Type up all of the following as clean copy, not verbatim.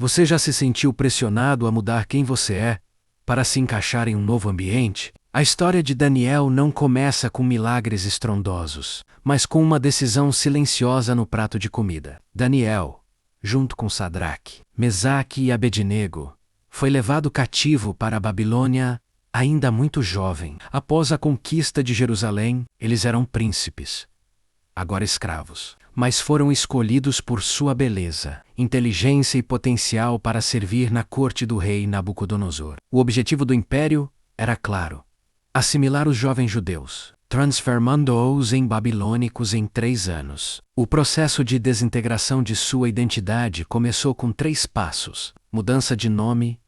Você já se sentiu pressionado a mudar quem você é para se encaixar em um novo ambiente? A história de Daniel não começa com milagres estrondosos, mas com uma decisão silenciosa no prato de comida. Daniel, junto com Sadraque, Mesaque e Abednego, foi levado cativo para a Babilônia ainda muito jovem. Após a conquista de Jerusalém, eles eram príncipes, agora escravos, mas foram escolhidos por sua beleza, inteligência e potencial para servir na corte do rei Nabucodonosor. O objetivo do império era claro: assimilar os jovens judeus, transformando-os em babilônicos em 3 anos. O processo de desintegração de sua identidade começou com 3 passos: mudança de nome,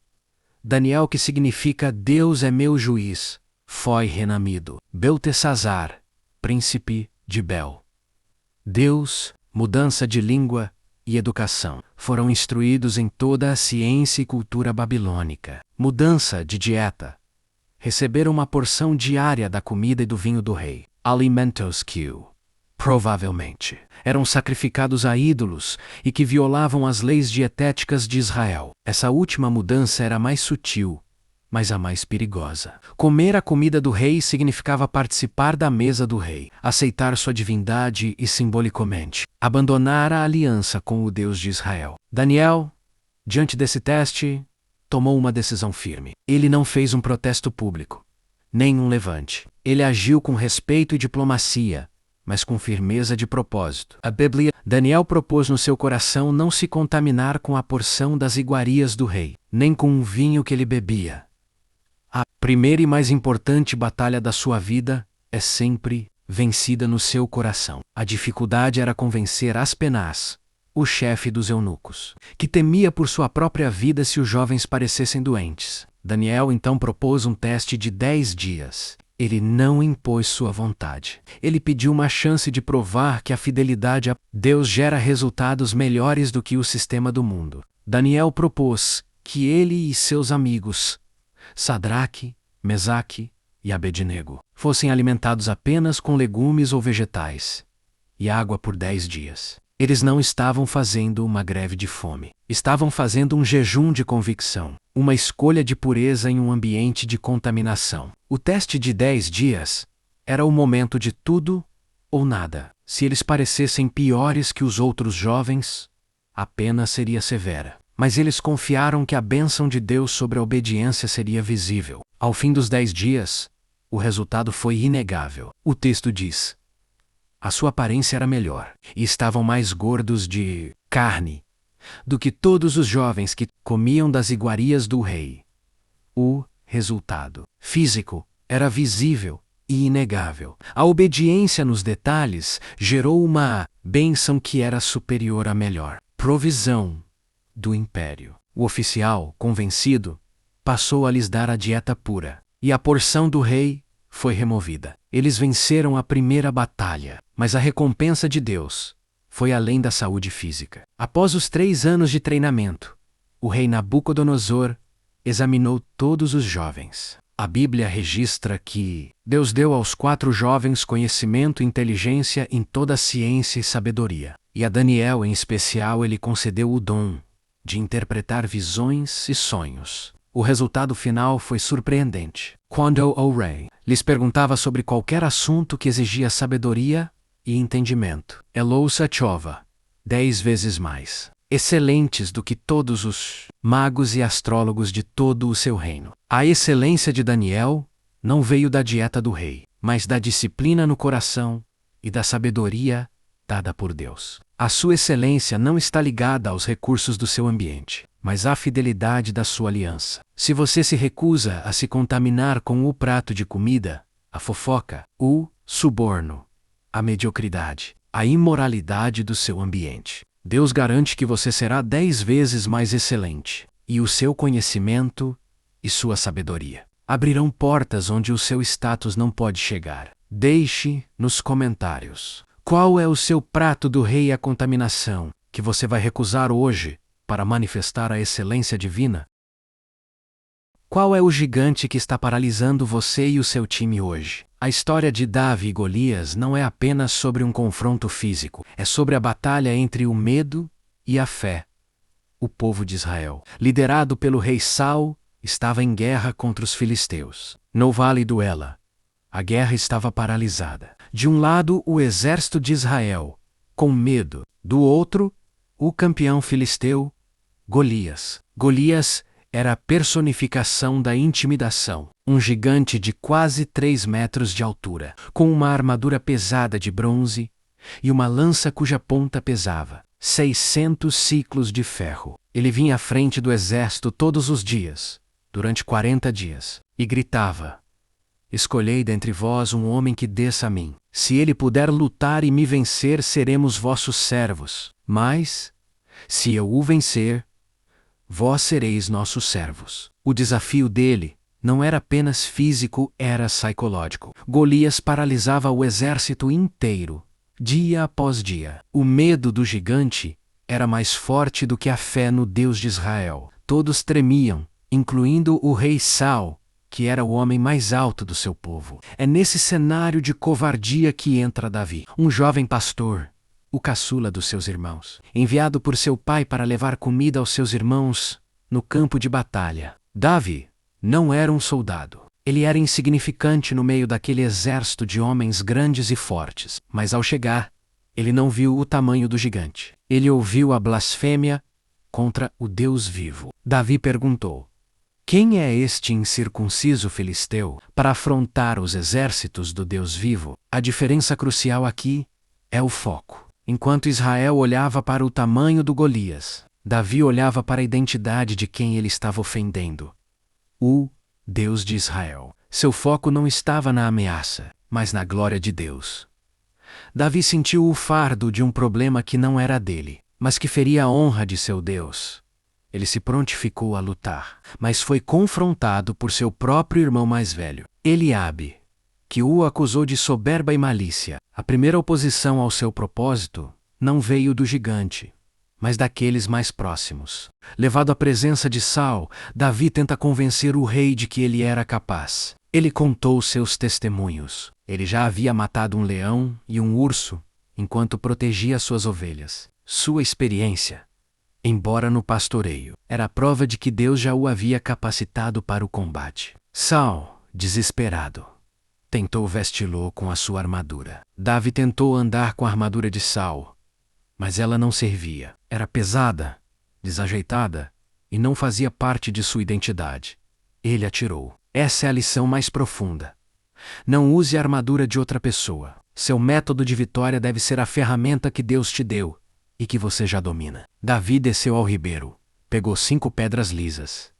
Daniel, que significa Deus é meu juiz, foi renamido Beltesazar, príncipe de Bel. Deus, mudança de língua e educação. Foram instruídos em toda a ciência e cultura babilônica. Mudança de dieta. Receberam uma porção diária da comida e do vinho do rei. Alimentos que, provavelmente, eram sacrificados a ídolos e que violavam as leis dietéticas de Israel. Essa última mudança era a mais sutil, mas a mais perigosa. Comer a comida do rei significava participar da mesa do rei, aceitar sua divindade e, simbolicamente, abandonar a aliança com o Deus de Israel. Daniel, diante desse teste, tomou uma decisão firme. Ele não fez um protesto público, nem um levante. Ele agiu com respeito e diplomacia, mas com firmeza de propósito. A Bíblia, Daniel propôs no seu coração não se contaminar com a porção das iguarias do rei, nem com o vinho que ele bebia. A primeira e mais importante batalha da sua vida é sempre vencida no seu coração. A dificuldade era convencer Aspenaz, o chefe dos eunucos, que temia por sua própria vida se os jovens parecessem doentes. Daniel então propôs um teste de 10 dias. Ele não impôs sua vontade. Ele pediu uma chance de provar que a fidelidade a Deus gera resultados melhores do que o sistema do mundo. Daniel propôs que ele e seus amigos, Sadraque, Mesaque e Abednego, fossem alimentados apenas com legumes ou vegetais e água por 10 dias. Eles não estavam fazendo uma greve de fome. Estavam fazendo um jejum de convicção, uma escolha de pureza em um ambiente de contaminação. O teste de 10 dias era o momento de tudo ou nada. Se eles parecessem piores que os outros jovens, a pena seria severa. Mas eles confiaram que a bênção de Deus sobre a obediência seria visível. Ao fim dos 10 dias, o resultado foi inegável. O texto diz: a sua aparência era melhor, e estavam mais gordos de carne do que todos os jovens que comiam das iguarias do rei. O resultado físico era visível e inegável. A obediência nos detalhes gerou uma bênção que era superior à melhor provisão do império. O oficial, convencido, passou a lhes dar a dieta pura, e a porção do rei foi removida. Eles venceram a primeira batalha, mas a recompensa de Deus foi além da saúde física. Após os 3 anos de treinamento, o rei Nabucodonosor examinou todos os jovens. A Bíblia registra que Deus deu aos 4 jovens conhecimento e inteligência em toda a ciência e sabedoria. E a Daniel, em especial, ele concedeu o dom de interpretar visões e sonhos. O resultado final foi surpreendente. Quando o rei lhes perguntava sobre qualquer assunto que exigia sabedoria e entendimento, eles achavam 10 vezes mais excelentes do que todos os magos e astrólogos de todo o seu reino. A excelência de Daniel não veio da dieta do rei, mas da disciplina no coração e da sabedoria dada por Deus. A sua excelência não está ligada aos recursos do seu ambiente, mas à fidelidade da sua aliança. Se você se recusa a se contaminar com o prato de comida, a fofoca, o suborno, a mediocridade, a imoralidade do seu ambiente, Deus garante que você será 10 vezes mais excelente, e o seu conhecimento e sua sabedoria abrirão portas onde o seu status não pode chegar. Deixe nos comentários qual é o seu prato do rei e a contaminação que você vai recusar hoje para manifestar a excelência divina. Qual é o gigante que está paralisando você e o seu time hoje? A história de Davi e Golias não é apenas sobre um confronto físico, é sobre a batalha entre o medo e a fé, O povo de Israel, liderado pelo rei Saul, estava em guerra contra os filisteus. No vale do Ela, a guerra estava paralisada. De um lado, o exército de Israel, com medo. Do outro, o campeão filisteu, Golias. Golias era a personificação da intimidação. Um gigante de quase 3 metros de altura, com uma armadura pesada de bronze e uma lança cuja ponta pesava 600 ciclos de ferro. Ele vinha à frente do exército todos os dias, durante 40 dias, e gritava: Escolhei dentre vós um homem que desça a mim. Se ele puder lutar e me vencer, seremos vossos servos. Mas, se eu o vencer, vós sereis nossos servos. O desafio dele não era apenas físico, era psicológico. Golias paralisava o exército inteiro, dia após dia. O medo do gigante era mais forte do que a fé no Deus de Israel. Todos tremiam, incluindo o rei Saul, que era o homem mais alto do seu povo. É nesse cenário de covardia que entra Davi, um jovem pastor, o caçula dos seus irmãos, enviado por seu pai para levar comida aos seus irmãos no campo de batalha. Davi não era um soldado. Ele era insignificante no meio daquele exército de homens grandes e fortes. Mas ao chegar, ele não viu o tamanho do gigante. Ele ouviu a blasfêmia contra o Deus vivo. Davi perguntou: quem é este incircunciso filisteu para afrontar os exércitos do Deus vivo? A diferença crucial aqui é o foco. Enquanto Israel olhava para o tamanho do Golias, Davi olhava para a identidade de quem ele estava ofendendo: o Deus de Israel. Seu foco não estava na ameaça, mas na glória de Deus. Davi sentiu o fardo de um problema que não era dele, mas que feria a honra de seu Deus. Ele se prontificou a lutar, mas foi confrontado por seu próprio irmão mais velho, Eliabe, que o acusou de soberba e malícia. A primeira oposição ao seu propósito não veio do gigante, mas daqueles mais próximos. Levado à presença de Saul, Davi tenta convencer o rei de que ele era capaz. Ele contou seus testemunhos. Ele já havia matado um leão e um urso enquanto protegia suas ovelhas. Sua experiência, embora no pastoreio, era a prova de que Deus já o havia capacitado para o combate. Saul, desesperado, tentou vesti-lo com a sua armadura. Davi tentou andar com a armadura de Saul, mas ela não servia. Era pesada, desajeitada e não fazia parte de sua identidade. Ele atirou. Essa é a lição mais profunda. Não use a armadura de outra pessoa. Seu método de vitória deve ser a ferramenta que Deus te deu e que você já domina. Davi desceu ao ribeiro, pegou 5 pedras lisas.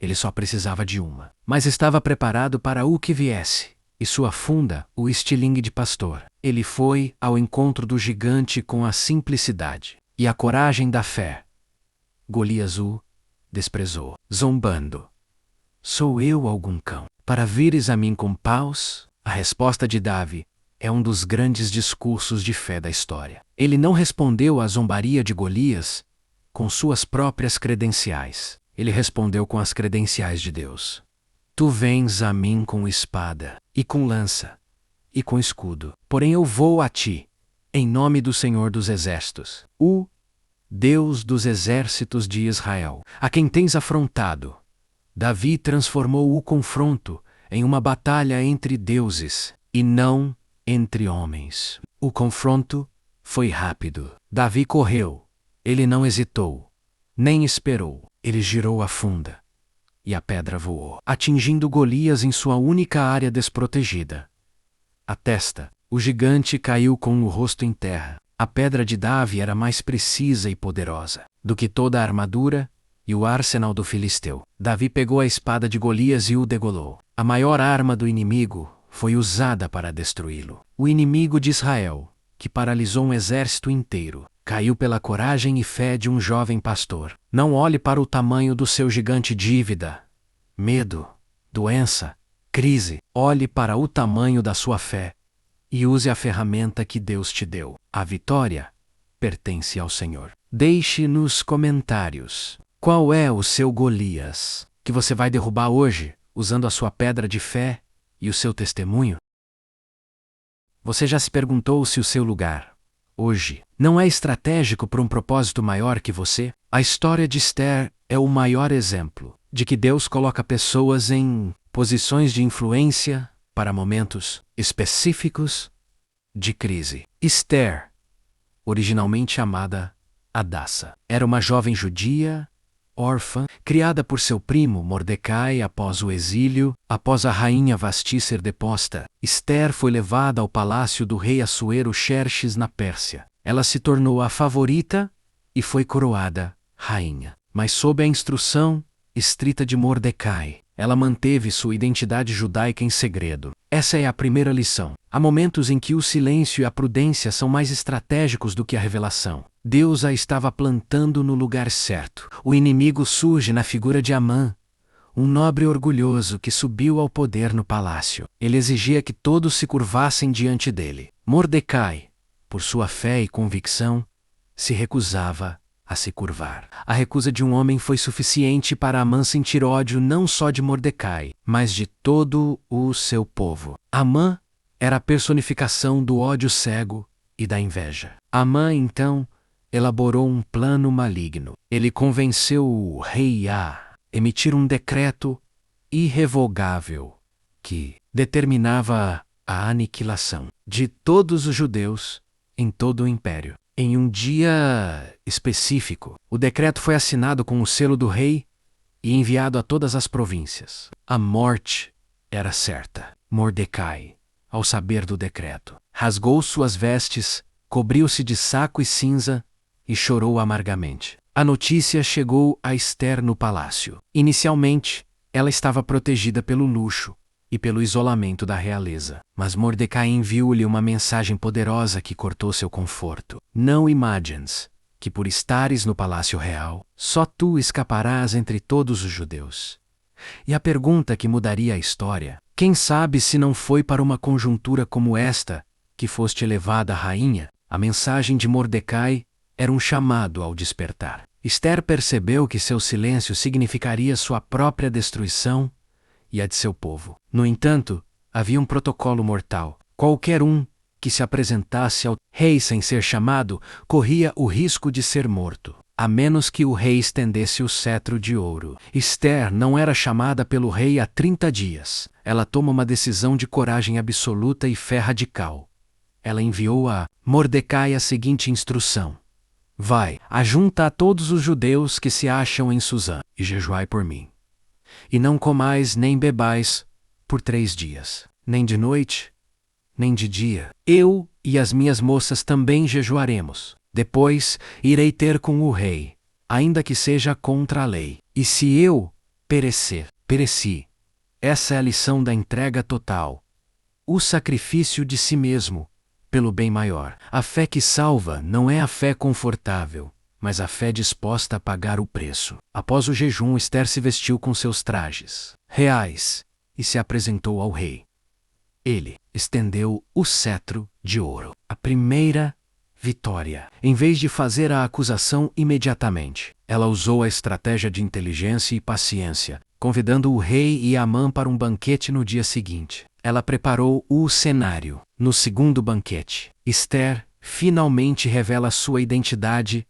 Ele só precisava de uma, mas estava preparado para o que viesse, e sua funda, o estilingue de pastor. Ele foi ao encontro do gigante com a simplicidade e a coragem da fé. Golias o desprezou, zombando: Sou eu algum cão, para vires a mim com paus? A resposta de Davi é um dos grandes discursos de fé da história. Ele não respondeu à zombaria de Golias com suas próprias credenciais. Ele respondeu com as credenciais de Deus. Tu vens a mim com espada, e com lança, e com escudo. Porém eu vou a ti, em nome do Senhor dos Exércitos, o Deus dos exércitos de Israel, a quem tens afrontado. Davi transformou o confronto em uma batalha entre deuses, e não entre homens. O confronto foi rápido. Davi correu. Ele não hesitou, nem esperou. Ele girou a funda, e a pedra voou, atingindo Golias em sua única área desprotegida, a testa. O gigante caiu com o rosto em terra. A pedra de Davi era mais precisa e poderosa do que toda a armadura e o arsenal do filisteu. Davi pegou a espada de Golias e o degolou. A maior arma do inimigo foi usada para destruí-lo. O inimigo de Israel, que paralisou um exército inteiro, caiu pela coragem e fé de um jovem pastor. Não olhe para o tamanho do seu gigante: dívida, medo, doença, crise. Olhe para o tamanho da sua fé e use a ferramenta que Deus te deu. A vitória pertence ao Senhor. Deixe nos comentários qual é o seu Golias que você vai derrubar hoje usando a sua pedra de fé e o seu testemunho. Você já se perguntou se o seu lugar, hoje, não é estratégico para um propósito maior que você? A história de Esther é o maior exemplo de que Deus coloca pessoas em posições de influência para momentos específicos de crise. Esther, originalmente chamada Hadassa, era uma jovem judia, órfã, criada por seu primo Mordecai após o exílio. Após a rainha Vasti ser deposta, Esther foi levada ao palácio do rei Assuero Xerxes na Pérsia. Ela se tornou a favorita e foi coroada rainha. Mas sob a instrução estrita de Mordecai, ela manteve sua identidade judaica em segredo. Essa é a primeira lição. Há momentos em que o silêncio e a prudência são mais estratégicos do que a revelação. Deus a estava plantando no lugar certo. O inimigo surge na figura de Amã, um nobre orgulhoso que subiu ao poder no palácio. Ele exigia que todos se curvassem diante dele. Mordecai, por sua fé e convicção, se recusava a se curvar. A recusa de um homem foi suficiente para Amã sentir ódio não só de Mordecai, mas de todo o seu povo. Amã era a personificação do ódio cego e da inveja. Amã, então, elaborou um plano maligno. Ele convenceu o rei a emitir um decreto irrevogável que determinava a aniquilação de todos os judeus em todo o império. Em um dia específico, o decreto foi assinado com o selo do rei e enviado a todas as províncias. A morte era certa. Mordecai, ao saber do decreto, rasgou suas vestes, cobriu-se de saco e cinza e chorou amargamente. A notícia chegou a Esther no palácio. Inicialmente, ela estava protegida pelo luxo e pelo isolamento da realeza. Mas Mordecai enviou-lhe uma mensagem poderosa que cortou seu conforto. Não imagines que por estares no palácio real, só tu escaparás entre todos os judeus. E a pergunta que mudaria a história: quem sabe se não foi para uma conjuntura como esta que foste elevada à rainha? A mensagem de Mordecai era um chamado ao despertar. Esther percebeu que seu silêncio significaria sua própria destruição e a de seu povo. No entanto, havia um protocolo mortal. Qualquer um que se apresentasse ao rei sem ser chamado corria o risco de ser morto, a menos que o rei estendesse o cetro de ouro. Esther não era chamada pelo rei há 30 dias. Ela toma uma decisão de coragem absoluta e fé radical. Ela enviou a Mordecai a seguinte instrução: vai, ajunta a todos os judeus que se acham em Susã e jejuai por mim. E não comais nem bebais por 3 dias, nem de noite, nem de dia. Eu e as minhas moças também jejuaremos. Depois irei ter com o rei, ainda que seja contra a lei. E se eu perecer, pereci. Essa é a lição da entrega total. O sacrifício de si mesmo, pelo bem maior. A fé que salva não é a fé confortável, mas a fé disposta a pagar o preço. Após o jejum, Esther se vestiu com seus trajes reais e se apresentou ao rei. Ele estendeu o cetro de ouro. A primeira vitória. Em vez de fazer a acusação imediatamente, ela usou a estratégia de inteligência e paciência, convidando o rei e Amã para um banquete no dia seguinte. Ela preparou o cenário. No segundo banquete, Esther finalmente revela sua identidade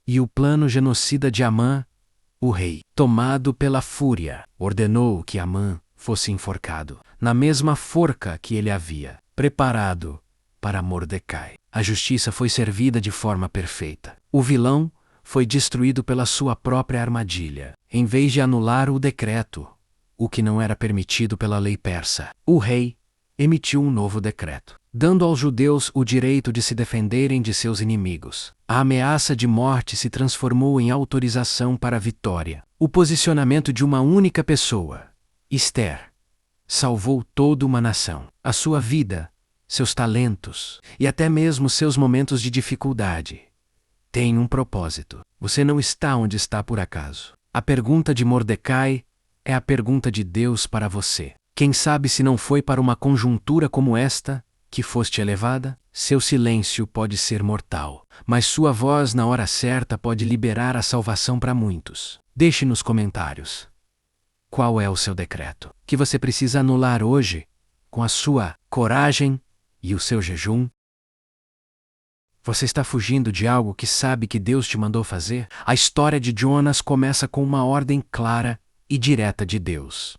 e o plano genocida de Amã. O rei, tomado pela fúria, ordenou que Amã fosse enforcado, na mesma forca que ele havia preparado para Mordecai. A justiça foi servida de forma perfeita. O vilão foi destruído pela sua própria armadilha. Em vez de anular o decreto, o que não era permitido pela lei persa, o rei emitiu um novo decreto, dando aos judeus o direito de se defenderem de seus inimigos. A ameaça de morte se transformou em autorização para a vitória. O posicionamento de uma única pessoa, Esther, salvou toda uma nação. A sua vida, seus talentos e até mesmo seus momentos de dificuldade têm um propósito. Você não está onde está por acaso. A pergunta de Mordecai é a pergunta de Deus para você. Quem sabe se não foi para uma conjuntura como esta que foste elevada? Seu silêncio pode ser mortal, mas sua voz na hora certa pode liberar a salvação para muitos. Deixe nos comentários qual é o seu decreto que você precisa anular hoje com a sua coragem e o seu jejum. Você está fugindo de algo que sabe que Deus te mandou fazer? A história de Jonas começa com uma ordem clara e direta de Deus.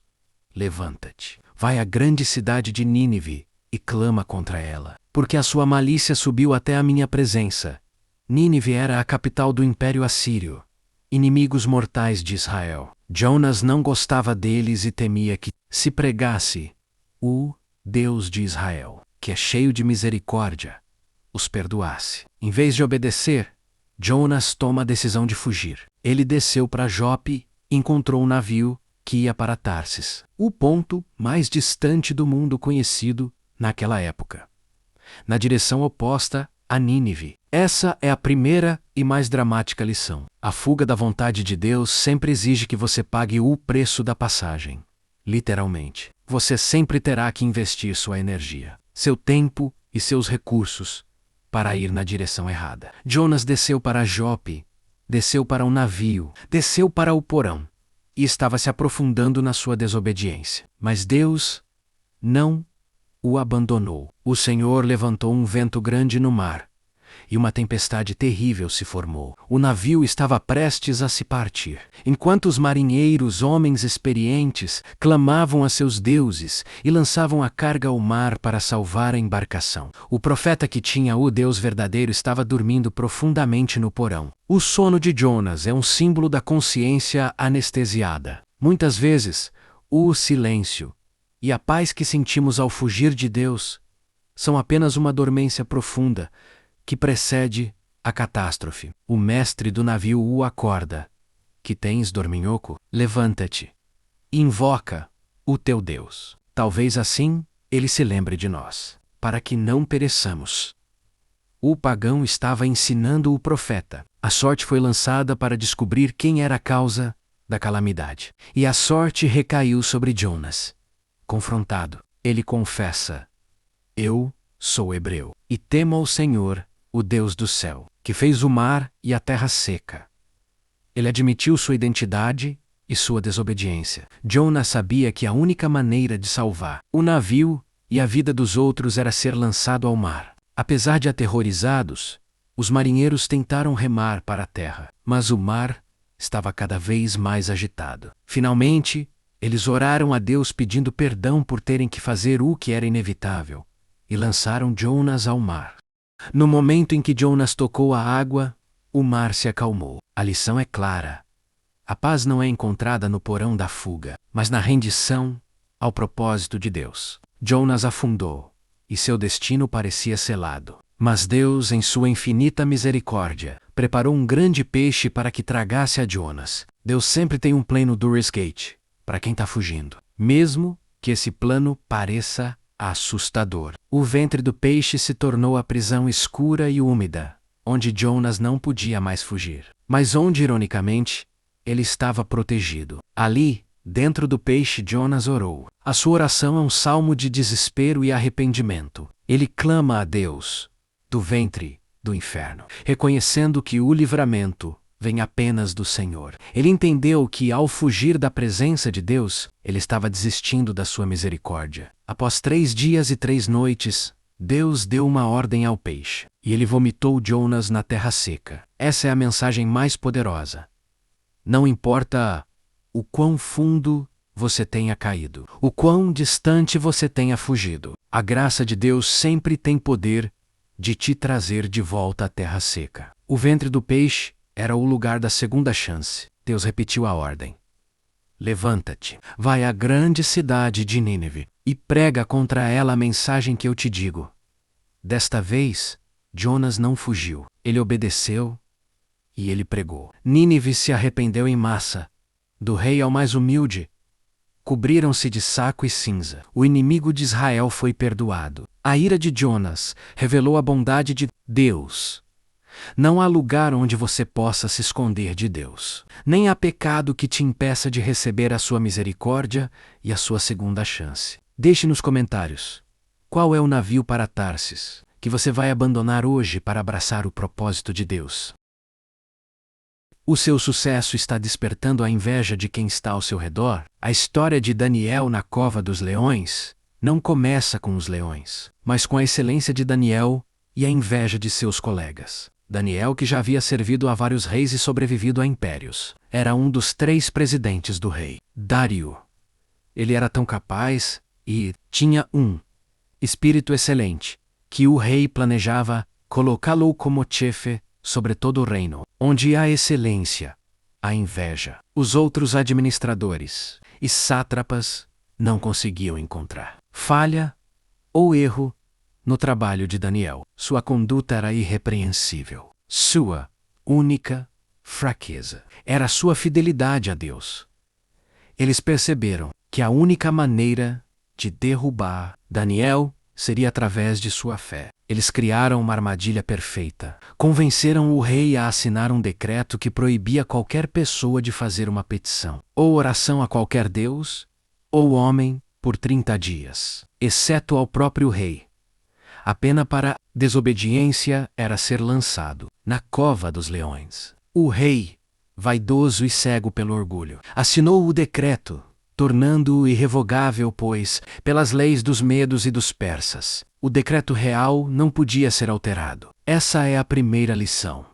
Levanta-te, vai à grande cidade de Nínive e clama contra ela, porque a sua malícia subiu até a minha presença. Nínive era a capital do Império Assírio, inimigos mortais de Israel. Jonas não gostava deles e temia que, se pregasse, o Deus de Israel, que é cheio de misericórdia, os perdoasse. Em vez de obedecer, Jonas toma a decisão de fugir. Ele desceu para Jope e encontrou um navio que ia para Tarsis, o ponto mais distante do mundo conhecido naquela época, na direção oposta a Nínive. Essa é a primeira e mais dramática lição. A fuga da vontade de Deus sempre exige que você pague o preço da passagem. Literalmente, você sempre terá que investir sua energia, seu tempo e seus recursos para ir na direção errada. Jonas desceu para Jope, desceu para um navio, desceu para o porão e estava se aprofundando na sua desobediência. Mas Deus não o abandonou. O Senhor levantou um vento grande no mar e uma tempestade terrível se formou. O navio estava prestes a se partir, enquanto os marinheiros, homens experientes, clamavam a seus deuses e lançavam a carga ao mar para salvar a embarcação. O profeta que tinha o Deus verdadeiro estava dormindo profundamente no porão. O sono de Jonas é um símbolo da consciência anestesiada. Muitas vezes, o silêncio e a paz que sentimos ao fugir de Deus são apenas uma dormência profunda que precede a catástrofe. O mestre do navio o acorda. Que tens, dorminhoco? Levanta-te e invoca o teu Deus. Talvez assim ele se lembre de nós, para que não pereçamos. O pagão estava ensinando o profeta. A sorte foi lançada para descobrir quem era a causa da calamidade. E a sorte recaiu sobre Jonas. Confrontado, ele confessa: Eu sou hebreu, e temo ao Senhor, o Deus do céu, que fez o mar e a terra seca. Ele admitiu sua identidade e sua desobediência. Jonas sabia que a única maneira de salvar o navio e a vida dos outros era ser lançado ao mar. Apesar de aterrorizados, os marinheiros tentaram remar para a terra, mas o mar estava cada vez mais agitado. Finalmente, eles oraram a Deus pedindo perdão por terem que fazer o que era inevitável, e lançaram Jonas ao mar. No momento em que Jonas tocou a água, o mar se acalmou. A lição é clara. A paz não é encontrada no porão da fuga, mas na rendição ao propósito de Deus. Jonas afundou, e seu destino parecia selado. Mas Deus, em sua infinita misericórdia, preparou um grande peixe para que tragasse a Jonas. Deus sempre tem um plano do resgate para quem está fugindo, mesmo que esse plano pareça assustador. O ventre do peixe se tornou a prisão escura e úmida, onde Jonas não podia mais fugir, mas onde, ironicamente, ele estava protegido. Ali, dentro do peixe, Jonas orou. A sua oração é um salmo de desespero e arrependimento. Ele clama a Deus do ventre do inferno, reconhecendo que o livramento vem apenas do Senhor. Ele entendeu que, ao fugir da presença de Deus, ele estava desistindo da sua misericórdia. Após 3 dias e 3 noites, Deus deu uma ordem ao peixe, e ele vomitou Jonas na terra seca. Essa é a mensagem mais poderosa. Não importa o quão fundo você tenha caído, o quão distante você tenha fugido, a graça de Deus sempre tem poder de te trazer de volta à terra seca. O ventre do peixe era o lugar da segunda chance. Deus repetiu a ordem: Levanta-te, vai à grande cidade de Nínive e prega contra ela a mensagem que eu te digo. Desta vez, Jonas não fugiu. Ele obedeceu e ele pregou. Nínive se arrependeu em massa. Do rei ao mais humilde, cobriram-se de saco e cinza. O inimigo de Israel foi perdoado. A ira de Jonas revelou a bondade de Deus. Não há lugar onde você possa se esconder de Deus. Nem há pecado que te impeça de receber a sua misericórdia e a sua segunda chance. Deixe nos comentários: qual é o navio para Tarsis que você vai abandonar hoje para abraçar o propósito de Deus? O seu sucesso está despertando a inveja de quem está ao seu redor? A história de Daniel na cova dos leões não começa com os leões, mas com a excelência de Daniel e a inveja de seus colegas. Daniel, que já havia servido a vários reis e sobrevivido a impérios, era um dos 3 presidentes do rei Dário. Ele era tão capaz e tinha um espírito excelente, que o rei planejava colocá-lo como chefe sobre todo o reino. Onde há excelência, há inveja. Os outros administradores e sátrapas não conseguiam encontrar falha ou erro no trabalho de Daniel. Sua conduta era irrepreensível. Sua única fraqueza era sua fidelidade a Deus. Eles perceberam que a única maneira de derrubar Daniel seria através de sua fé. Eles criaram uma armadilha perfeita. Convenceram o rei a assinar um decreto que proibia qualquer pessoa de fazer uma petição ou oração a qualquer deus ou homem por 30 dias, exceto ao próprio rei. A pena para desobediência era ser lançado na cova dos leões. O rei, vaidoso e cego pelo orgulho, assinou o decreto, tornando-o irrevogável, pois, pelas leis dos medos e dos persas, o decreto real não podia ser alterado. Essa é a primeira lição.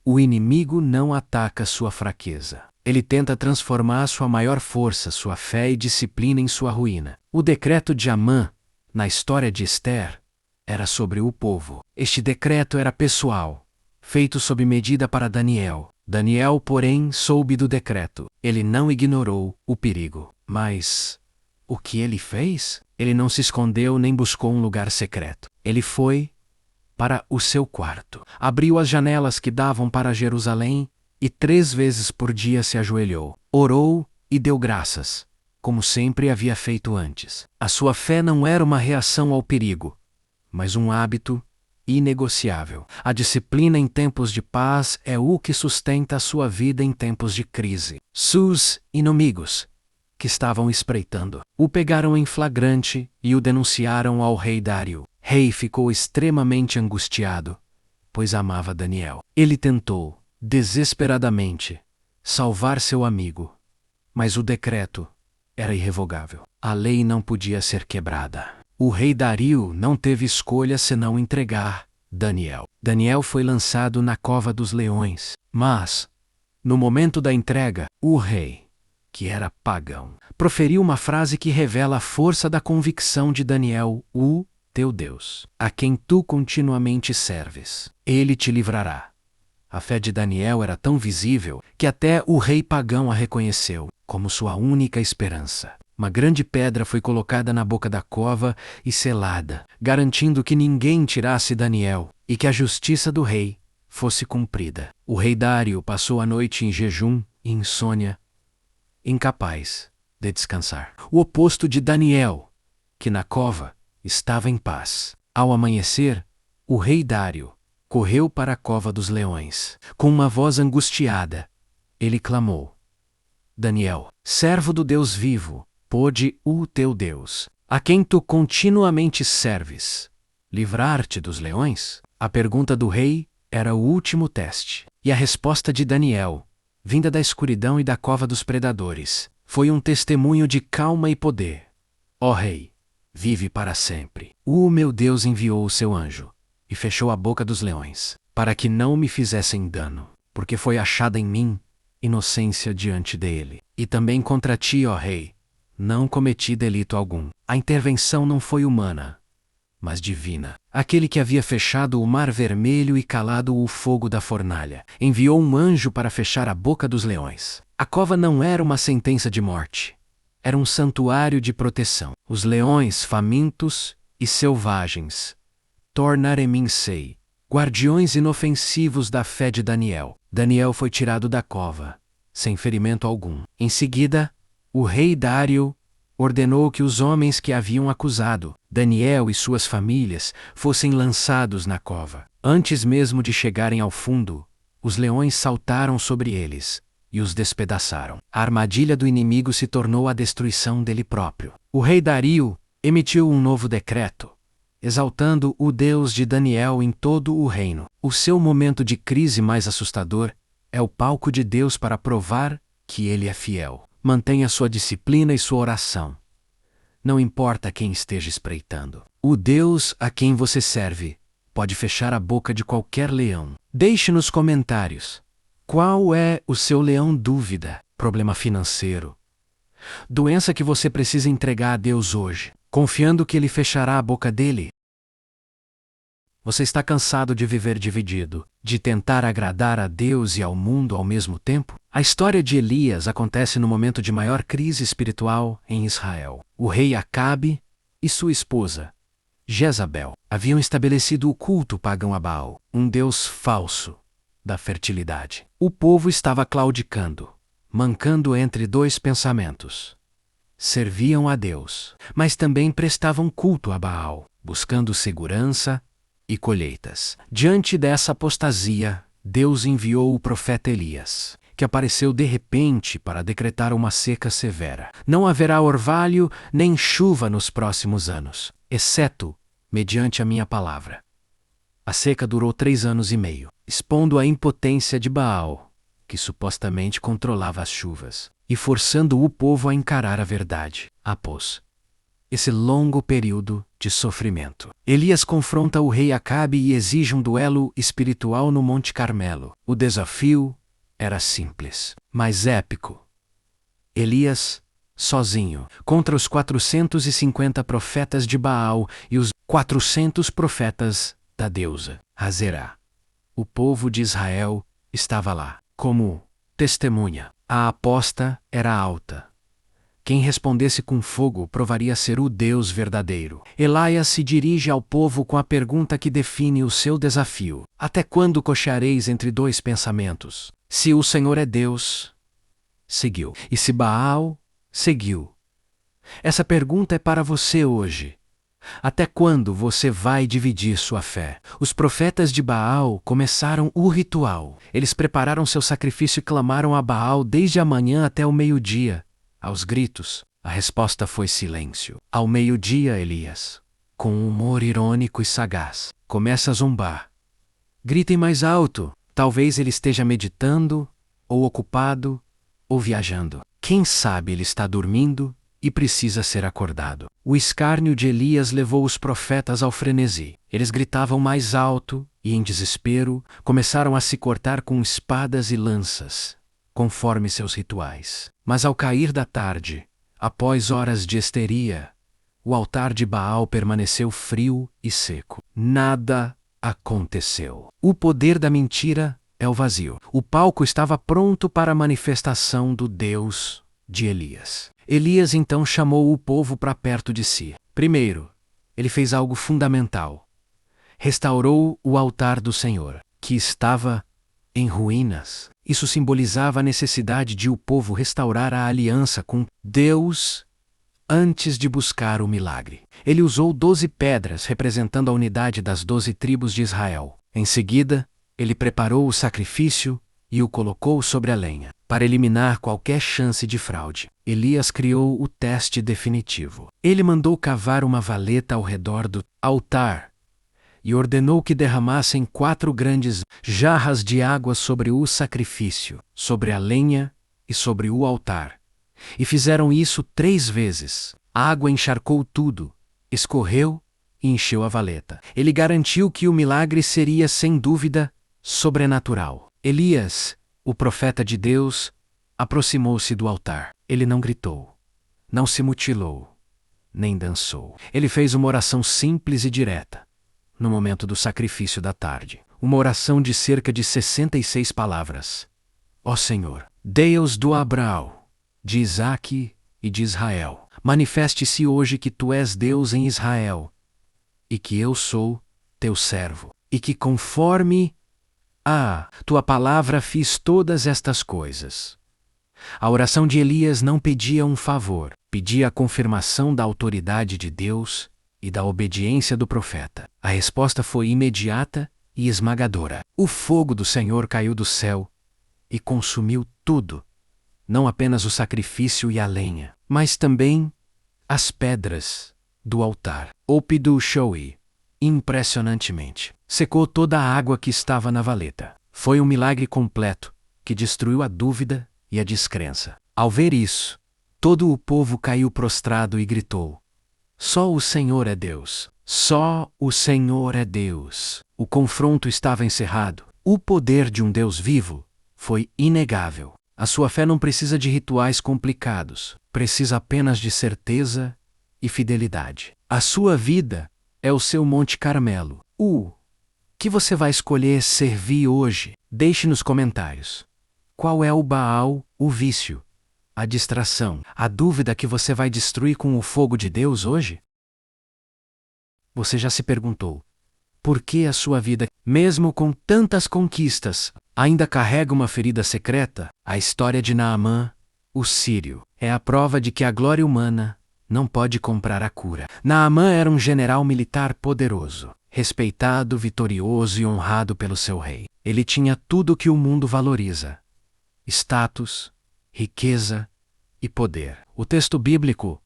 O inimigo não ataca sua fraqueza. Ele tenta transformar sua maior força, sua fé e disciplina em sua ruína. O decreto de Amã, na história de Esther, era sobre o povo. Este decreto era pessoal, feito sob medida para Daniel. Daniel, porém, soube do decreto. Ele não ignorou o perigo. Mas o que ele fez? Ele não se escondeu nem buscou um lugar secreto. Ele foi para o seu quarto, abriu as janelas que davam para Jerusalém e 3 vezes por dia se ajoelhou, orou e deu graças, como sempre havia feito antes. A sua fé não era uma reação ao perigo, mas um hábito inegociável. A disciplina em tempos de paz é o que sustenta a sua vida em tempos de crise. Seus inimigos, que estavam espreitando, o pegaram em flagrante e o denunciaram ao rei Dário. Rei ficou extremamente angustiado, pois amava Daniel. Ele tentou, desesperadamente, salvar seu amigo, mas o decreto era irrevogável. A lei não podia ser quebrada. O rei Dário não teve escolha senão entregar Daniel. Daniel foi lançado na cova dos leões, mas, no momento da entrega, o rei, que era pagão, proferiu uma frase que revela a força da convicção de Daniel: o teu Deus, a quem tu continuamente serves, ele te livrará. A fé de Daniel era tão visível que até o rei pagão a reconheceu como sua única esperança. Uma grande pedra foi colocada na boca da cova e selada, garantindo que ninguém tirasse Daniel e que a justiça do rei fosse cumprida. O rei Dário passou a noite em jejum e insônia, incapaz de descansar. O oposto de Daniel, que na cova estava em paz. Ao amanhecer, o rei Dário correu para a cova dos leões. Com uma voz angustiada, ele clamou: Daniel, servo do Deus vivo, pôde o teu Deus, a quem tu continuamente serves, livrar-te dos leões? A pergunta do rei era o último teste, e a resposta de Daniel, vinda da escuridão e da cova dos predadores, foi um testemunho de calma e poder. Ó rei, vive para sempre. O meu Deus enviou o seu anjo e fechou a boca dos leões, para que não me fizessem dano, porque foi achada em mim inocência diante dele. E também contra ti, ó rei, não cometi delito algum. A intervenção não foi humana, mas divina. Aquele que havia fechado o mar vermelho e calado o fogo da fornalha, enviou um anjo para fechar a boca dos leões. A cova não era uma sentença de morte, era um santuário de proteção. Os leões famintos e selvagens tornarem-se guardiões inofensivos da fé de Daniel. Daniel foi tirado da cova, sem ferimento algum. Em seguida, o rei Dário ordenou que os homens que haviam acusado Daniel e suas famílias fossem lançados na cova. Antes mesmo de chegarem ao fundo, os leões saltaram sobre eles e os despedaçaram. A armadilha do inimigo se tornou a destruição dele próprio. O rei Dário emitiu um novo decreto, exaltando o Deus de Daniel em todo o reino. O seu momento de crise mais assustador é o palco de Deus para provar que ele é fiel. Mantenha sua disciplina e sua oração. Não importa quem esteja espreitando. O Deus a quem você serve pode fechar a boca de qualquer leão. Deixe nos comentários qual é o seu leão dúvida, problema financeiro, doença que você precisa entregar a Deus hoje, confiando que Ele fechará a boca dele. Você está cansado de viver dividido, de tentar agradar a Deus e ao mundo ao mesmo tempo? A história de Elias acontece no momento de maior crise espiritual em Israel. O rei Acabe e sua esposa, Jezabel, haviam estabelecido o culto pagão a Baal, um deus falso da fertilidade. O povo estava claudicando, mancando entre dois pensamentos. Serviam a Deus, mas também prestavam culto a Baal, buscando segurança e colheitas. Diante dessa apostasia, Deus enviou o profeta Elias, que apareceu de repente para decretar uma seca severa. Não haverá orvalho nem chuva nos próximos anos, exceto mediante a minha palavra. A seca durou 3 anos e meio, expondo a impotência de Baal, que supostamente controlava as chuvas, e forçando o povo a encarar a verdade. Após esse longo período de sofrimento, Elias confronta o rei Acabe e exige um duelo espiritual no Monte Carmelo. O desafio era simples, mas épico. Elias, sozinho, contra os 450 profetas de Baal e os 400 profetas da deusa Azerá. O povo de Israel estava lá, como testemunha. A aposta era alta. Quem respondesse com fogo provaria ser o Deus verdadeiro. Elias se dirige ao povo com a pergunta que define o seu desafio: até quando cocheareis entre dois pensamentos? Se o Senhor é Deus, seguiu. E se Baal, seguiu. Essa pergunta é para você hoje. Até quando você vai dividir sua fé? Os profetas de Baal começaram o ritual. Eles prepararam seu sacrifício e clamaram a Baal desde a manhã até o meio-dia. Aos gritos, a resposta foi silêncio. Ao meio-dia, Elias, com um humor irônico e sagaz, começa a zombar. Gritem mais alto. Talvez ele esteja meditando, ou ocupado, ou viajando. Quem sabe ele está dormindo e precisa ser acordado. O escárnio de Elias levou os profetas ao frenesi. Eles gritavam mais alto e, em desespero, começaram a se cortar com espadas e lanças, conforme seus rituais. Mas ao cair da tarde, após horas de histeria, o altar de Baal permaneceu frio e seco. Nada aconteceu. O poder da mentira é o vazio. O palco estava pronto para a manifestação do Deus de Elias. Elias então chamou o povo para perto de si. Primeiro, ele fez algo fundamental. Restaurou o altar do Senhor, que estava em ruínas. Isso simbolizava a necessidade de o povo restaurar a aliança com Deus antes de buscar o milagre. Ele usou 12 pedras representando a unidade das 12 tribos de Israel. Em seguida, ele preparou o sacrifício e o colocou sobre a lenha. Para eliminar qualquer chance de fraude, Elias criou o teste definitivo. Ele mandou cavar uma valeta ao redor do altar e ordenou que derramassem 4 grandes jarras de água sobre o sacrifício, sobre a lenha e sobre o altar. E fizeram isso 3 vezes. A água encharcou tudo, escorreu e encheu a valeta. Ele garantiu que o milagre seria, sem dúvida, sobrenatural. Elias, o profeta de Deus, aproximou-se do altar. Ele não gritou, não se mutilou, nem dançou. Ele fez uma oração simples e direta, no momento do sacrifício da tarde. Uma oração de cerca de 66 palavras. Ó Senhor, Deus do Abraão, de Isaque e de Israel, manifeste-se hoje que Tu és Deus em Israel, e que eu sou Teu servo, e que conforme Tua palavra fiz todas estas coisas. A oração de Elias não pedia um favor, pedia a confirmação da autoridade de Deus e da obediência do profeta. A resposta foi imediata e esmagadora. O fogo do Senhor caiu do céu e consumiu tudo, não apenas o sacrifício e a lenha, mas também as pedras do altar. Ópido Shoei, impressionantemente, secou toda a água que estava na valeta. Foi um milagre completo, que destruiu a dúvida e a descrença. Ao ver isso, todo o povo caiu prostrado e gritou: Só o Senhor é Deus. Só o Senhor é Deus. O confronto estava encerrado. O poder de um Deus vivo foi inegável. A sua fé não precisa de rituais complicados, precisa apenas de certeza e fidelidade. A sua vida é o seu Monte Carmelo. O que você vai escolher servir hoje? Deixe nos comentários. Qual é o Baal, o vício, a distração, a dúvida que você vai destruir com o fogo de Deus hoje? Você já se perguntou, por que a sua vida, mesmo com tantas conquistas, ainda carrega uma ferida secreta? A história de Naamã, o sírio, é a prova de que a glória humana não pode comprar a cura. Naamã era um general militar poderoso, respeitado, vitorioso e honrado pelo seu rei. Ele tinha tudo o que o mundo valoriza: status, riqueza e poder. O texto bíblico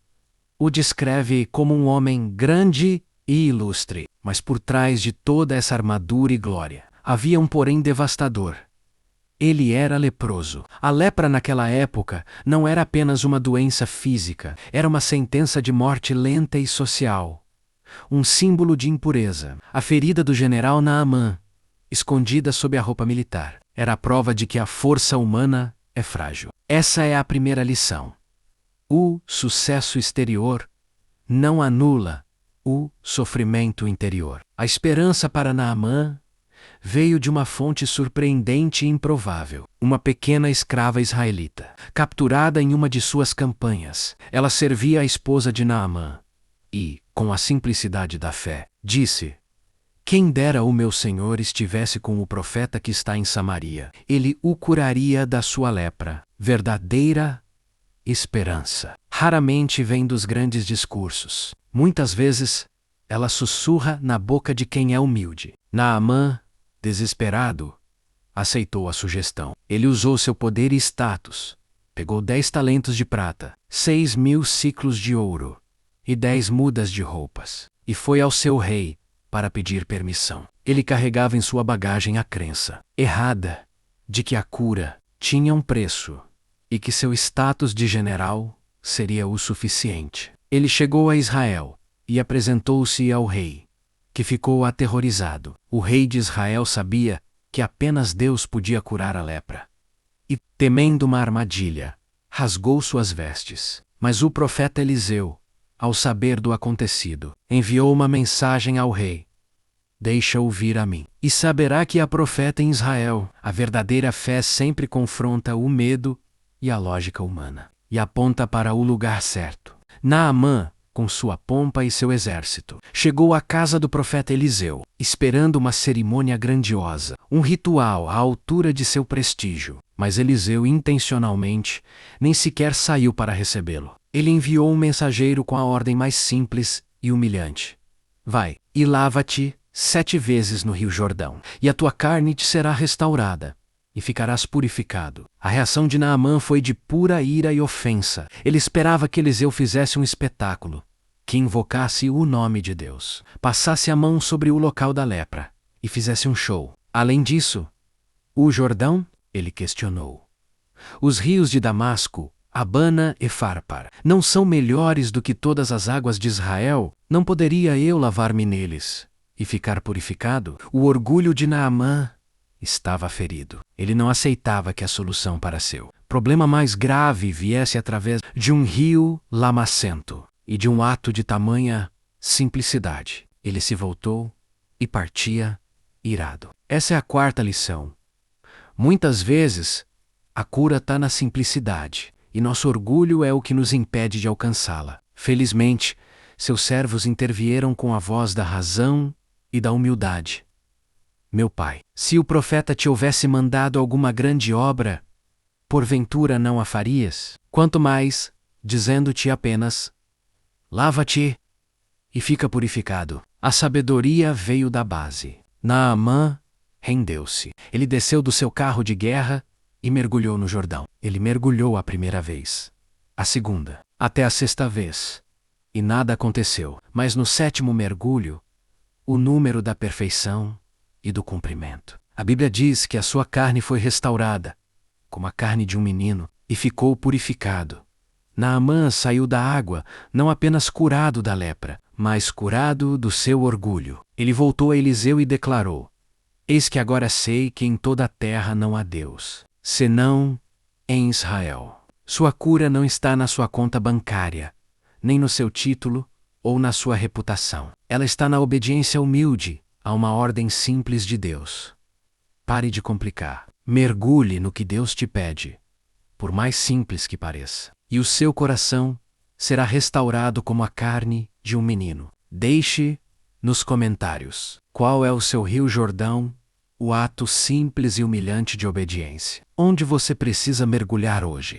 o descreve como um homem grande e ilustre, mas por trás de toda essa armadura e glória, havia um porém devastador. Ele era leproso. A lepra naquela época não era apenas uma doença física, era uma sentença de morte lenta e social. Um símbolo de impureza. A ferida do general Naamã, escondida sob a roupa militar, era a prova de que a força humana é frágil. Essa é a primeira lição. O sucesso exterior não anula o sofrimento interior. A esperança para Naamã veio de uma fonte surpreendente e improvável. Uma pequena escrava israelita, capturada em uma de suas campanhas. Ela servia a esposa de Naamã e, com a simplicidade da fé, disse: "Quem dera o meu senhor estivesse com o profeta que está em Samaria. Ele o curaria da sua lepra." Verdadeira esperança raramente vem dos grandes discursos. Muitas vezes, ela sussurra na boca de quem é humilde. Naamã, desesperado, aceitou a sugestão. Ele usou seu poder e status. Pegou 10 talentos de prata, 6.000 ciclos de ouro e 10 mudas de roupas, e foi ao seu rei para pedir permissão. Ele carregava em sua bagagem a crença errada de que a cura tinha um preço e que seu status de general seria o suficiente. Ele chegou a Israel e apresentou-se ao rei, que ficou aterrorizado. O rei de Israel sabia que apenas Deus podia curar a lepra. E, temendo uma armadilha, rasgou suas vestes. Mas o profeta Eliseu, ao saber do acontecido, enviou uma mensagem ao rei: "Deixa-o vir a mim, e saberá que há profeta em Israel." A verdadeira fé sempre confronta o medo e a lógica humana, e aponta para o lugar certo. Naamã, com sua pompa e seu exército, chegou à casa do profeta Eliseu, esperando uma cerimônia grandiosa, um ritual à altura de seu prestígio. Mas Eliseu, intencionalmente, nem sequer saiu para recebê-lo. Ele enviou um mensageiro com a ordem mais simples e humilhante: "Vai e lava-te 7 vezes no Rio Jordão, e a tua carne te será restaurada, e ficarás purificado." A reação de Naamã foi de pura ira e ofensa. Ele esperava que Eliseu fizesse um espetáculo, que invocasse o nome de Deus, passasse a mão sobre o local da lepra e fizesse um show. Além disso, o Jordão? Ele questionou. Os rios de Damasco, Abana e Farpar, não são melhores do que todas as águas de Israel? Não poderia eu lavar-me neles e ficar purificado? O orgulho de Naamã estava ferido. Ele não aceitava que a solução para seu problema mais grave viesse através de um rio lamacento e de um ato de tamanha simplicidade. Ele se voltou e partia irado. Essa é a quarta lição. Muitas vezes, a cura está na simplicidade, e nosso orgulho é o que nos impede de alcançá-la. Felizmente, seus servos intervieram com a voz da razão e da humildade. "Meu pai, se o profeta te houvesse mandado alguma grande obra, porventura não a farias? Quanto mais, dizendo-te apenas: lava-te e fica purificado." A sabedoria veio da base. Naamã rendeu-se. Ele desceu do seu carro de guerra e mergulhou no Jordão. Ele mergulhou a primeira vez, a segunda, até a 6ª vez, e nada aconteceu. Mas no 7º mergulho, o número da perfeição e do cumprimento. A Bíblia diz que a sua carne foi restaurada, como a carne de um menino, e ficou purificado, Naamã saiu da água, não apenas curado da lepra, mas curado do seu orgulho. Ele voltou a Eliseu e declarou: Eis que agora sei que em toda a terra não há Deus, senão em Israel. Sua cura não está na sua conta bancária, nem no seu título ou na sua reputação. Ela está na obediência humilde a uma ordem simples de Deus. Pare de complicar. Mergulhe no que Deus te pede, por mais simples que pareça, e o seu coração será restaurado como a carne de um menino. Deixe nos comentários qual é o seu Rio Jordão, o ato simples e humilhante de obediência. Onde você precisa mergulhar hoje?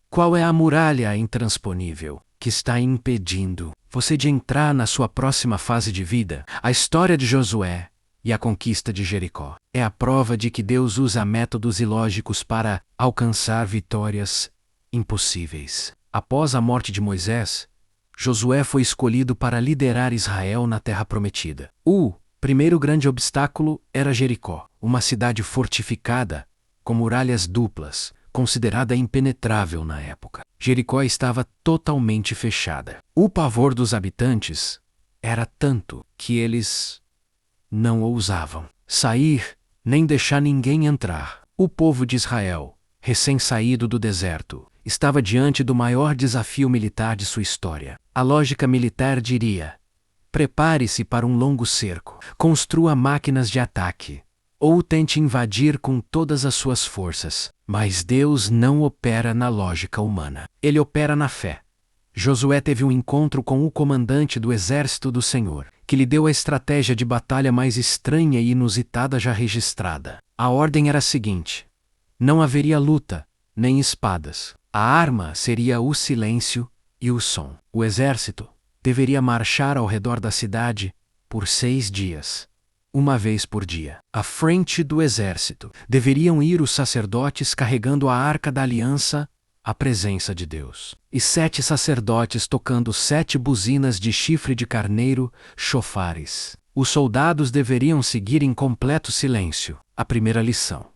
Qual é a muralha intransponível que está impedindo você de entrar na sua próxima fase de vida? A história de Josué e a conquista de Jericó é a prova de que Deus usa métodos ilógicos para alcançar vitórias impossíveis. Após a morte de Moisés, Josué foi escolhido para liderar Israel na Terra Prometida. O primeiro grande obstáculo era Jericó, uma cidade fortificada, com muralhas duplas, considerada impenetrável na época. Jericó estava totalmente fechada. O pavor dos habitantes era tanto que eles não ousavam sair, nem deixar ninguém entrar. O povo de Israel, recém-saído do deserto, estava diante do maior desafio militar de sua história. A lógica militar diria: prepare-se para um longo cerco, construa máquinas de ataque, ou tente invadir com todas as suas forças. Mas Deus não opera na lógica humana. Ele opera na fé. Josué teve um encontro com o comandante do exército do Senhor, que lhe deu a estratégia de batalha mais estranha e inusitada já registrada. A ordem era a seguinte: não haveria luta, nem espadas. A arma seria o silêncio e o som. O exército deveria marchar ao redor da cidade por 6 dias, uma vez por dia. À frente do exército deveriam ir os sacerdotes carregando a Arca da Aliança, a presença de Deus, e 7 sacerdotes tocando 7 buzinas de chifre de carneiro, chofares. Os soldados deveriam seguir em completo silêncio. A primeira lição: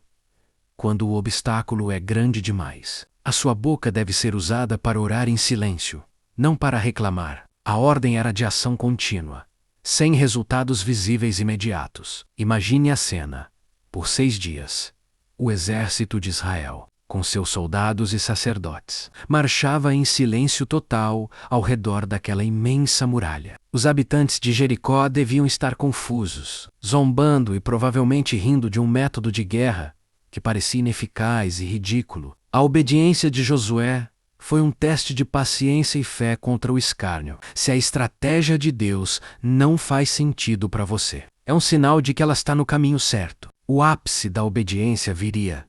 quando o obstáculo é grande demais, a sua boca deve ser usada para orar em silêncio, não para reclamar. A ordem era de ação contínua, sem resultados visíveis imediatos. Imagine a cena. Por 6 dias, o exército de Israel, com seus soldados e sacerdotes, marchava em silêncio total ao redor daquela imensa muralha. Os habitantes de Jericó deviam estar confusos, zombando e provavelmente rindo de um método de guerra que parecia ineficaz e ridículo. A obediência de Josué foi um teste de paciência e fé contra o escárnio. Se a estratégia de Deus não faz sentido para você, é um sinal de que ela está no caminho certo. O ápice da obediência viria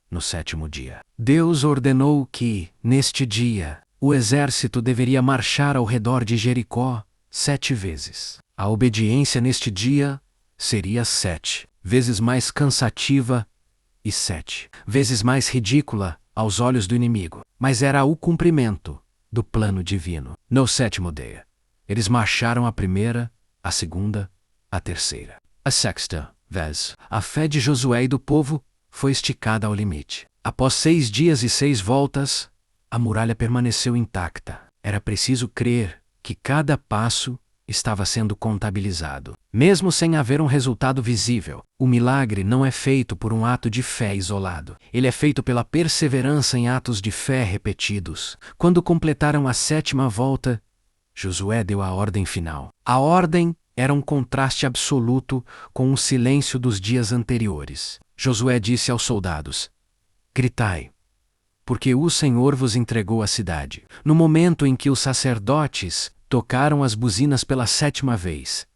no 7º dia. Deus ordenou que, neste dia, o exército deveria marchar ao redor de Jericó 7 vezes. A obediência neste dia seria 7 vezes mais cansativa e 7 vezes mais ridícula aos olhos do inimigo, mas era o cumprimento do plano divino. No 7º dia, eles marcharam a primeira, a segunda, a terceira, a sexta vez. A fé de Josué e do povo foi esticada ao limite. Após 6 dias e 6 voltas, a muralha permaneceu intacta. Era preciso crer que cada passo estava sendo contabilizado. Mesmo sem haver um resultado visível, o milagre não é feito por um ato de fé isolado. Ele é feito pela perseverança em atos de fé repetidos. Quando completaram a 7ª volta, Josué deu a ordem final. A ordem era um contraste absoluto com o silêncio dos dias anteriores. Josué disse aos soldados: gritai, porque o Senhor vos entregou a cidade. No momento em que os sacerdotes tocaram as buzinas pela 7ª vez,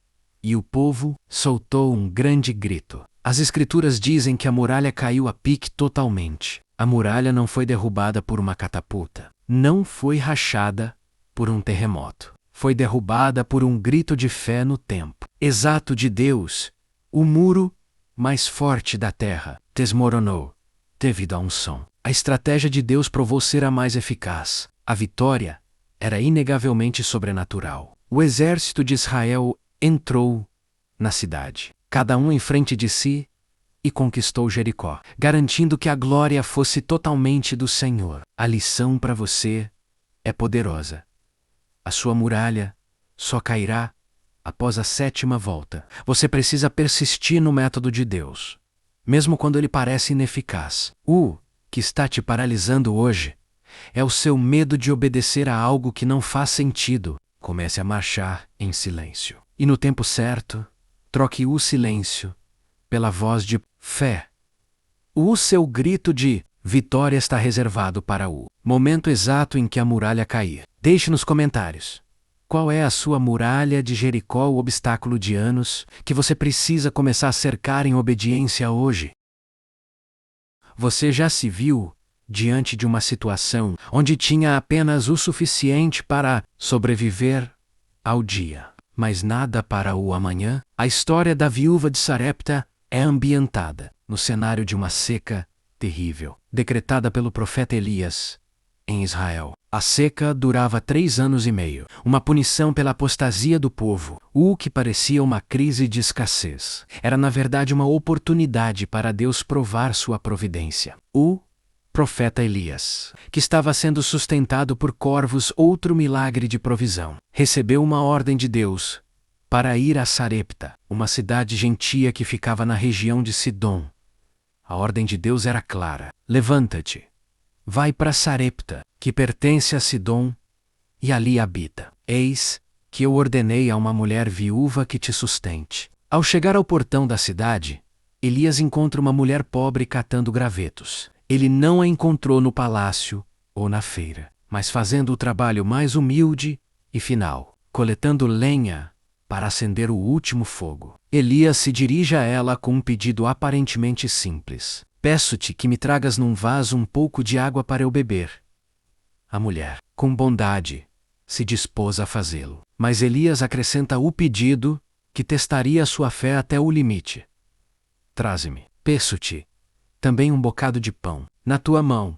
e o povo soltou um grande grito. As escrituras dizem que a muralha caiu a pique totalmente. A muralha não foi derrubada por uma catapulta. Não foi rachada por um terremoto. Foi derrubada por um grito de fé no tempo exato de Deus. O muro mais forte da terra desmoronou devido a um som. A estratégia de Deus provou ser a mais eficaz. A vitória era inegavelmente sobrenatural. O exército de Israel entrou na cidade, cada um em frente de si, e conquistou Jericó, garantindo que a glória fosse totalmente do Senhor. A lição para você é poderosa. A sua muralha só cairá após a 7ª volta. Você precisa persistir no método de Deus, mesmo quando ele parece ineficaz. O que está te paralisando hoje é o seu medo de obedecer a algo que não faz sentido. Comece a marchar em silêncio. E no tempo certo, troque o silêncio pela voz de fé. O seu grito de vitória está reservado para o momento exato em que a muralha cair. Deixe nos comentários. Qual é a sua muralha de Jericó, o obstáculo de anos, que você precisa começar a cercar em obediência hoje? Você já se viu diante de uma situação onde tinha apenas o suficiente para sobreviver ao dia, mas nada para o amanhã? A história da viúva de Sarepta é ambientada no cenário de uma seca terrível, decretada pelo profeta Elias em Israel. A seca durava 3 anos e meio, uma punição pela apostasia do povo. O que parecia uma crise de escassez era na verdade uma oportunidade para Deus provar sua providência. O profeta Elias, que estava sendo sustentado por corvos, outro milagre de provisão, recebeu uma ordem de Deus para ir a Sarepta, uma cidade gentia que ficava na região de Sidom. A ordem de Deus era clara: levanta-te, vai para Sarepta, que pertence a Sidom, e ali habita. Eis que eu ordenei a uma mulher viúva que te sustente. Ao chegar ao portão da cidade, Elias encontra uma mulher pobre catando gravetos. Ele não a encontrou no palácio ou na feira, mas fazendo o trabalho mais humilde e final, coletando lenha para acender o último fogo. Elias se dirige a ela com um pedido aparentemente simples: peço-te que me tragas num vaso um pouco de água para eu beber. A mulher, com bondade, se dispôs a fazê-lo. Mas Elias acrescenta o pedido que testaria sua fé até o limite: traze-me, peço-te, também um bocado de pão na tua mão.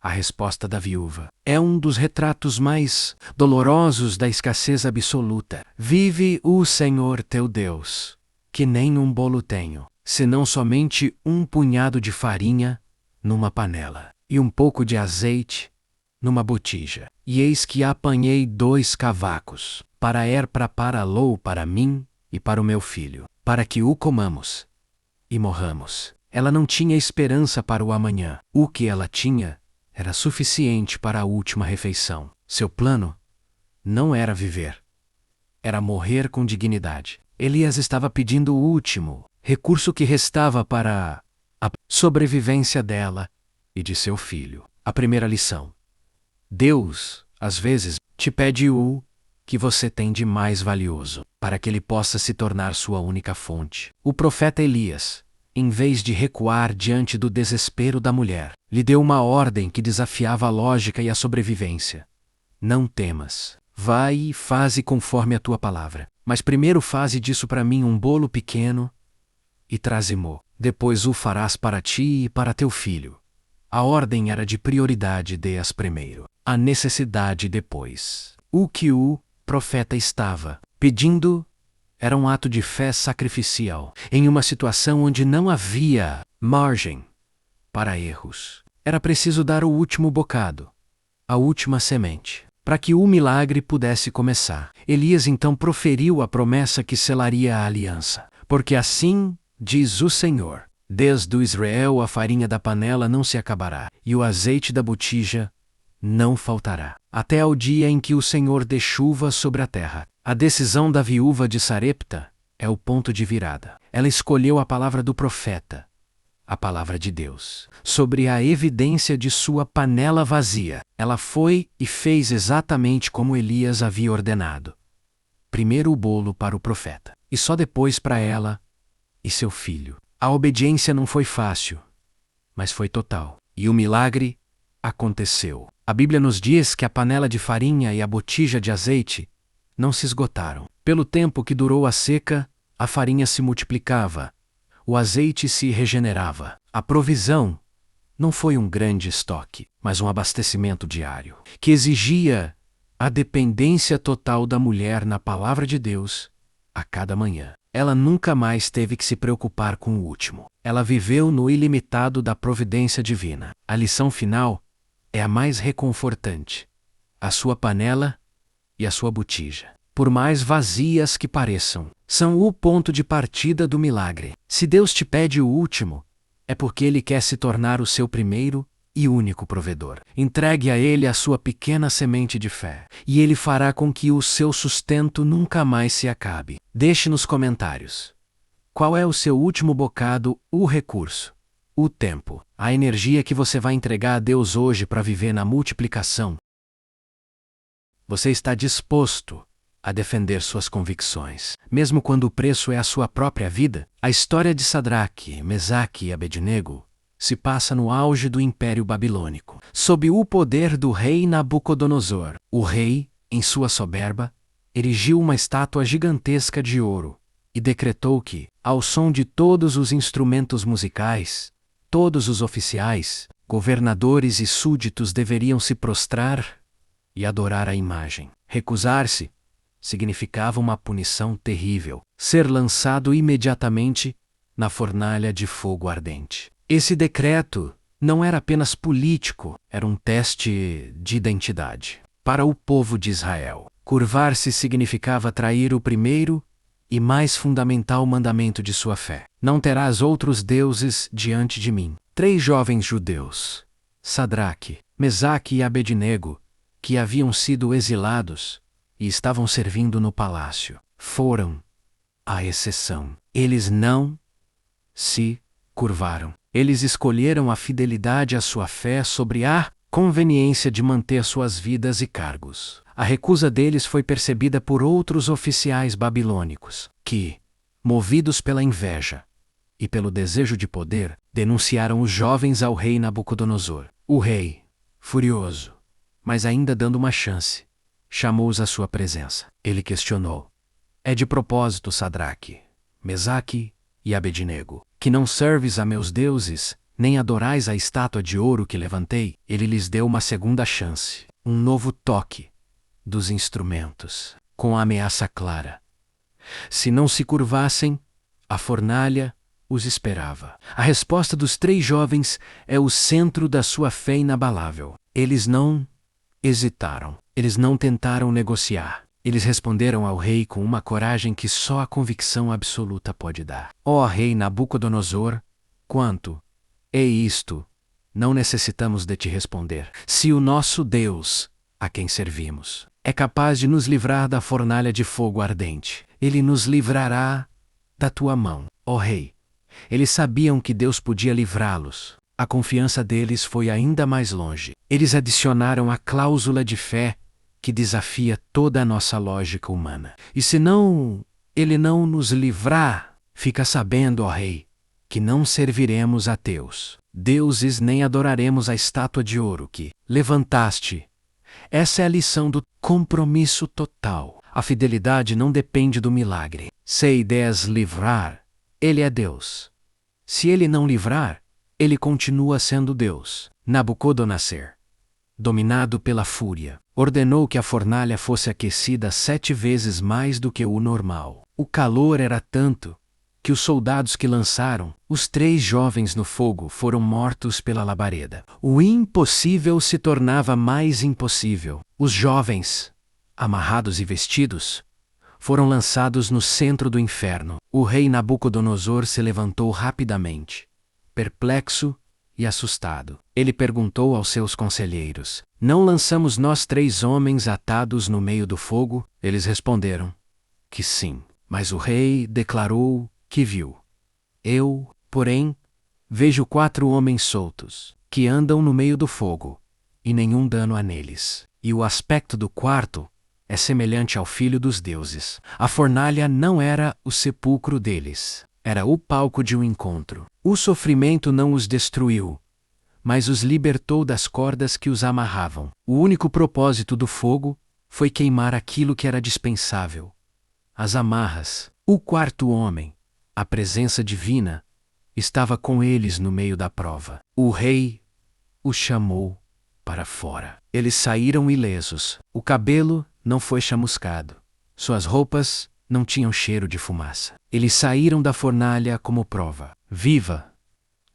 A resposta da viúva é um dos retratos mais dolorosos da escassez absoluta. Vive o Senhor teu Deus, que nem um bolo tenho, senão somente um punhado de farinha numa panela e um pouco de azeite numa botija. E eis que apanhei 2 cavacos para prepará-lo para mim e para o meu filho, para que o comamos e morramos. Ela não tinha esperança para o amanhã. O que ela tinha era suficiente para a última refeição. Seu plano não era viver, era morrer com dignidade. Elias estava pedindo o último recurso que restava para a sobrevivência dela e de seu filho. A primeira lição: Deus, às vezes, te pede o que você tem de mais valioso, para que ele possa se tornar sua única fonte. O profeta Elias, em vez de recuar diante do desespero da mulher, lhe deu uma ordem que desafiava a lógica e a sobrevivência: não temas, vai e faze conforme a tua palavra. Mas primeiro faze disso para mim um bolo pequeno e traze-mo. Depois o farás para ti e para teu filho. A ordem era de prioridade: dê-as primeiro, a necessidade depois. O que o profeta estava pedindo era um ato de fé sacrificial, em uma situação onde não havia margem para erros. Era preciso dar o último bocado, a última semente, para que o milagre pudesse começar. Elias então proferiu a promessa que selaria a aliança: porque assim diz o Senhor, desde o Israel a farinha da panela não se acabará, e o azeite da botija não faltará, até ao dia em que o Senhor dê chuva sobre a terra. A decisão da viúva de Sarepta é o ponto de virada. Ela escolheu a palavra do profeta, a palavra de Deus, sobre a evidência de sua panela vazia. Ela foi e fez exatamente como Elias havia ordenado. Primeiro o bolo para o profeta, e só depois para ela e seu filho. A obediência não foi fácil, mas foi total. E o milagre aconteceu. A Bíblia nos diz que a panela de farinha e a botija de azeite não se esgotaram. Pelo tempo que durou a seca, a farinha se multiplicava, o azeite se regenerava. A provisão não foi um grande estoque, mas um abastecimento diário, que exigia a dependência total da mulher na palavra de Deus a cada manhã. Ela nunca mais teve que se preocupar com o último. Ela viveu no ilimitado da providência divina. A lição final é a mais reconfortante. A sua panela e a sua botija, por mais vazias que pareçam, são o ponto de partida do milagre. Se Deus te pede o último, é porque Ele quer se tornar o seu primeiro e único provedor. Entregue a Ele a sua pequena semente de fé, e Ele fará com que o seu sustento nunca mais se acabe. Deixe nos comentários: qual é o seu último bocado, o recurso, o tempo, a energia que você vai entregar a Deus hoje para viver na multiplicação? Você está disposto a defender suas convicções, mesmo quando o preço é a sua própria vida? A história de Sadraque, Mesaque e Abednego se passa no auge do Império Babilônico, sob o poder do rei Nabucodonosor. O rei, em sua soberba, erigiu uma estátua gigantesca de ouro e decretou que, ao som de todos os instrumentos musicais, todos os oficiais, governadores e súditos deveriam se prostrar e adorar a imagem. Recusar-se significava uma punição terrível: ser lançado imediatamente na fornalha de fogo ardente. Esse decreto não era apenas político, era um teste de identidade. Para o povo de Israel, curvar-se significava trair o primeiro e mais fundamental mandamento de sua fé: não terás outros deuses diante de mim. 3 jovens judeus, Sadraque, Mesaque e Abednego, que haviam sido exilados e estavam servindo no palácio, foram a exceção. Eles não se curvaram. Eles escolheram a fidelidade à sua fé sobre a conveniência de manter suas vidas e cargos. A recusa deles foi percebida por outros oficiais babilônicos, que, movidos pela inveja e pelo desejo de poder, denunciaram os jovens ao rei Nabucodonosor. O rei, furioso, mas ainda dando uma chance, chamou-os à sua presença. Ele questionou: é de propósito, Sadraque, Mesaque e Abednego, que não serves a meus deuses, nem adorais a estátua de ouro que levantei? Ele lhes deu uma segunda chance, um novo toque dos instrumentos, com a ameaça clara: se não se curvassem, a fornalha os esperava. A resposta dos 3 jovens é o centro da sua fé inabalável. Eles não hesitaram. Eles não tentaram negociar. Eles responderam ao rei com uma coragem que só a convicção absoluta pode dar. Ó rei Nabucodonosor, quanto é isto? Não necessitamos de te responder. Se o nosso Deus, a quem servimos, é capaz de nos livrar da fornalha de fogo ardente, Ele nos livrará da tua mão, ó rei. Eles sabiam que Deus podia livrá-los. A confiança deles foi ainda mais longe. Eles adicionaram a cláusula de fé que desafia toda a nossa lógica humana. E se não, Ele não nos livrar, fica sabendo, ó rei, que não serviremos a teus deuses nem adoraremos a estátua de ouro que levantaste. Essa é a lição do compromisso total. A fidelidade não depende do milagre. Se a ideia é livrar, Ele é Deus. Se Ele não livrar, Ele continua sendo Deus. Nabucodonosor, dominado pela fúria, ordenou que a fornalha fosse aquecida 7 vezes mais do que o normal. O calor era tanto que os soldados que lançaram os 3 jovens no fogo foram mortos pela labareda. O impossível se tornava mais impossível. Os jovens, amarrados e vestidos, foram lançados no centro do inferno. O rei Nabucodonosor se levantou rapidamente, perplexo e assustado. Ele perguntou aos seus conselheiros: não lançamos nós 3 homens atados no meio do fogo? Eles responderam que sim. Mas o rei declarou que viu. Eu, porém, vejo 4 homens soltos, que andam no meio do fogo, e nenhum dano há neles. E o aspecto do quarto é semelhante ao filho dos deuses. A fornalha não era o sepulcro deles, era o palco de um encontro. O sofrimento não os destruiu, mas os libertou das cordas que os amarravam. O único propósito do fogo foi queimar aquilo que era dispensável: as amarras. O 4º homem, a presença divina, estava com eles no meio da prova. O rei os chamou para fora. Eles saíram ilesos. O cabelo não foi chamuscado. Suas roupas não tinham cheiro de fumaça. Eles saíram da fornalha como prova viva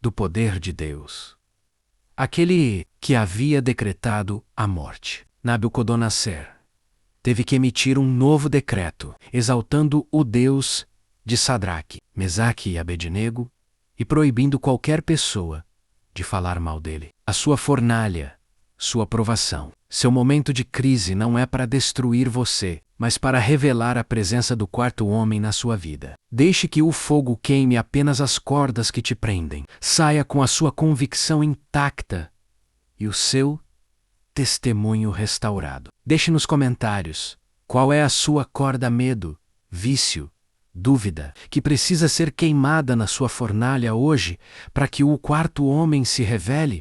do poder de Deus. Aquele que havia decretado a morte, Nabucodonosor, teve que emitir um novo decreto, exaltando o Deus de Sadraque, Mesaque e Abednego, e proibindo qualquer pessoa de falar mal dele. A sua fornalha, sua provação, seu momento de crise não é para destruir você, mas para revelar a presença do quarto homem na sua vida. Deixe que o fogo queime apenas as cordas que te prendem. Saia com a sua convicção intacta e o seu testemunho restaurado. Deixe nos comentários qual é a sua corda medo, vício, dúvida, que precisa ser queimada na sua fornalha hoje para que o quarto homem se revele.